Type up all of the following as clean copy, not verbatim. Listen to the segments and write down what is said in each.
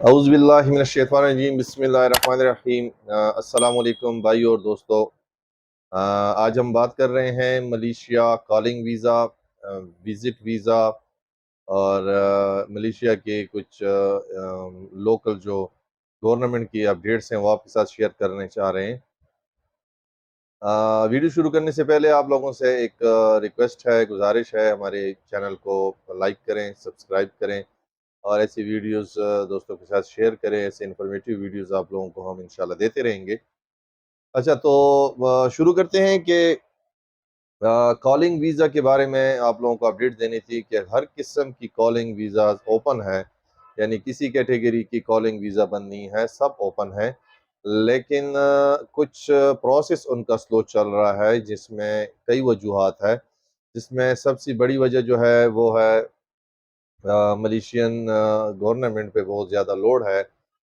اعوذ باللہ من الشیطان الرجیم، بسم اللہ الرحمن الرحیم۔ السلام علیکم بھائی اور دوستو۔ آج ہم بات کر رہے ہیں Malaysia calling visa, visit visa اور ملیشیا کے کچھ لوکل جو گورنمنٹ کی اپڈیٹس ہیں وہ آپ کے ساتھ شیئر کرنے چاہ رہے ہیں۔ ویڈیو شروع کرنے سے پہلے آپ لوگوں سے ایک ریکویسٹ ہے، گزارش ہے، ہمارے چینل کو لائک کریں، سبسکرائب کریں اور ایسی ویڈیوز دوستوں کے ساتھ شیئر کریں۔ ایسے انفارمیٹیو ویڈیوز آپ لوگوں کو ہم انشاءاللہ دیتے رہیں گے۔ اچھا، تو شروع کرتے ہیں کہ کالنگ ویزا کے بارے میں آپ لوگوں کو اپڈیٹ دینی تھی کہ ہر قسم کی کالنگ ویزاز اوپن ہے، یعنی کسی کیٹیگری کی کالنگ ویزا بند نہیں ہے، سب اوپن ہے، لیکن کچھ پروسیس ان کا سلو چل رہا ہے، جس میں کئی وجوہات ہے، جس میں سب سے بڑی وجہ جو ہے وہ ہے ملیشین گورنمنٹ پہ بہت زیادہ لوڈ ہے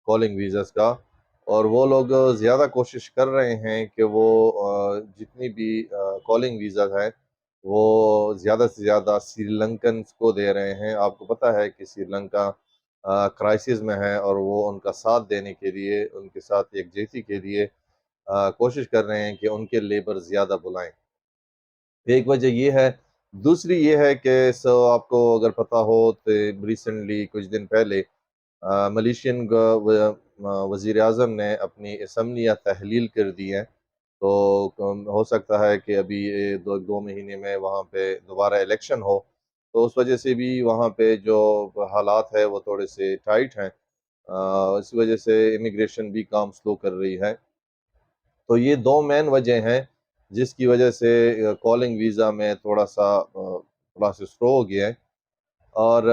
کالنگ ویزاز کا، اور وہ لوگ زیادہ کوشش کر رہے ہیں کہ وہ جتنی بھی کالنگ ویزاز ہیں وہ زیادہ سے زیادہ سری لنکنز کو دے رہے ہیں۔ آپ کو پتہ ہے کہ سری لنکا کرائسس میں ہے، اور وہ ان کا ساتھ دینے کے لیے، ان کے ساتھ یکجہتی کے لیے کوشش کر رہے ہیں کہ ان کے لیبر زیادہ بلائیں۔ ایک وجہ یہ ہے، دوسری یہ ہے کہ آپ کو اگر پتہ ہو تو ریسنٹلی کچھ دن پہلے ملیشین وزیر اعظم نے اپنی اسمبلیاں تحلیل کر دی ہیں، تو ہو سکتا ہے کہ ابھی دو مہینے میں وہاں پہ دوبارہ الیکشن ہو، تو اس وجہ سے بھی وہاں پہ جو حالات ہے وہ تھوڑے سے ٹائٹ ہیں، اس وجہ سے امیگریشن بھی کام سلو کر رہی ہے۔ تو یہ دو مین وجہ ہیں جس کی وجہ سے کالنگ ویزا میں تھوڑا سا سلو ہو گیا ہے۔ اور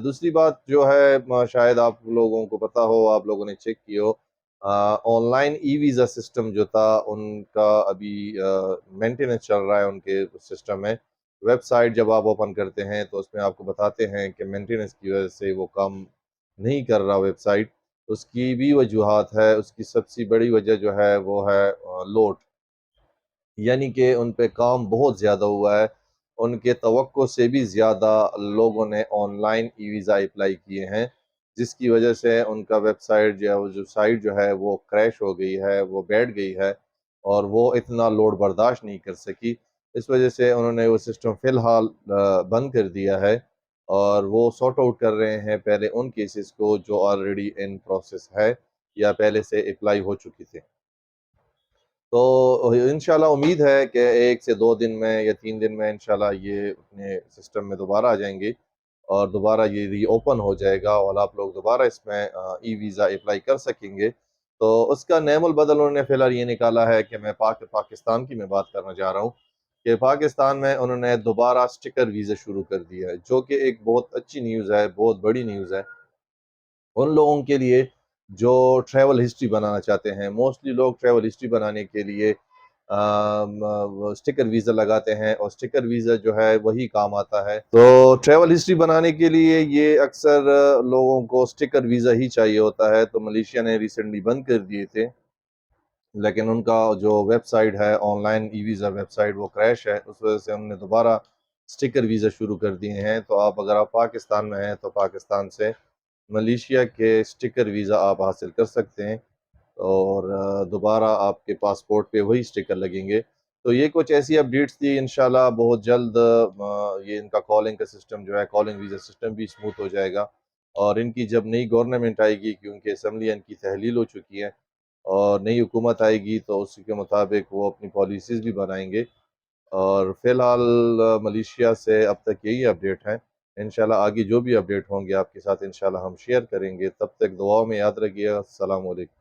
دوسری بات جو ہے، شاید آپ لوگوں کو پتہ ہو، آپ لوگوں نے چیک کی ہو، online e visa system جو تھا ان کا ابھی مینٹیننس چل رہا ہے ان کے سسٹم میں۔ ویب سائٹ جب آپ اوپن کرتے ہیں تو اس میں آپ کو بتاتے ہیں کہ مینٹیننس کی وجہ سے وہ کام نہیں کر رہا ویب سائٹ۔ اس کی بھی وجوہات ہے، اس کی سب سے بڑی وجہ جو ہے وہ ہے لوڈ، یعنی کہ ان پہ کام بہت زیادہ ہوا ہے، ان کے توقع سے بھی زیادہ لوگوں نے on line e visa apply کیے ہیں، جس کی وجہ سے ان کا ویب سائٹ جو سائٹ جو ہے وہ کریش ہو گئی ہے، وہ بیٹھ گئی ہے، اور وہ اتنا لوڈ برداشت نہیں کر سکی۔ اس وجہ سے انہوں نے وہ سسٹم فی الحال بند کر دیا ہے، اور وہ سارٹ آؤٹ کر رہے ہیں پہلے ان کیسز کو جو آلریڈی ان پروسیس ہے یا پہلے سے اپلائی ہو چکی تھے۔ تو انشاءاللہ امید ہے کہ 1 سے 2 دن میں یا 3 دن میں انشاءاللہ یہ اپنے سسٹم میں دوبارہ آ جائیں گے، اور دوبارہ یہ ری اوپن ہو جائے گا، اور آپ لوگ دوبارہ اس میں ای ویزا اپلائی کر سکیں گے۔ تو اس کا نیم البدل انہوں نے فی الحال یہ نکالا ہے کہ میں پاکستان کی میں بات کرنا چاہ رہا ہوں، کہ پاکستان میں انہوں نے دوبارہ سٹیکر ویزا شروع کر دیا ہے، جو کہ ایک بہت اچھی نیوز ہے، بہت بڑی نیوز ہے ان لوگوں کے لیے جو ٹریول ہسٹری بنانا چاہتے ہیں۔ موسٹلی لوگ ٹریول ہسٹری بنانے کے لیے سٹیکر ویزا لگاتے ہیں، اور سٹیکر ویزا جو ہے وہی کام آتا ہے۔ تو ٹریول ہسٹری بنانے کے لیے یہ اکثر لوگوں کو سٹیکر ویزا ہی چاہیے ہوتا ہے، تو ملیشیا نے ریسنٹلی بند کر دیے تھے، لیکن ان کا جو ویب سائٹ ہے، online e visa website, وہ کریش ہے، اس وجہ سے ہم نے دوبارہ سٹیکر ویزا شروع کر دیے ہیں۔ تو اگر آپ پاکستان میں ہیں تو پاکستان سے ملیشیا کے سٹیکر ویزا آپ حاصل کر سکتے ہیں، اور دوبارہ آپ کے پاسپورٹ پہ وہی سٹیکر لگیں گے۔ تو یہ کچھ ایسی اپڈیٹس تھی، انشاءاللہ بہت جلد یہ ان کا کالنگ کا سسٹم جو ہے، کالنگ ویزا سسٹم بھی سموتھ ہو جائے گا، اور ان کی جب نئی گورنمنٹ آئے گی، کیونکہ اسمبلی ان کی تحلیل ہو چکی ہے، اور نئی حکومت آئے گی تو اسی کے مطابق وہ اپنی پالیسیز بھی بنائیں گے۔ اور فی الحال ملیشیا سے اب تک یہی اپڈیٹ ہیں۔ انشاءاللہ آگے جو بھی اپڈیٹ ہوں گے آپ کے ساتھ انشاءاللہ ہم شیئر کریں گے۔ تب تک دعاؤں میں یاد رکھیے۔ السلام علیکم۔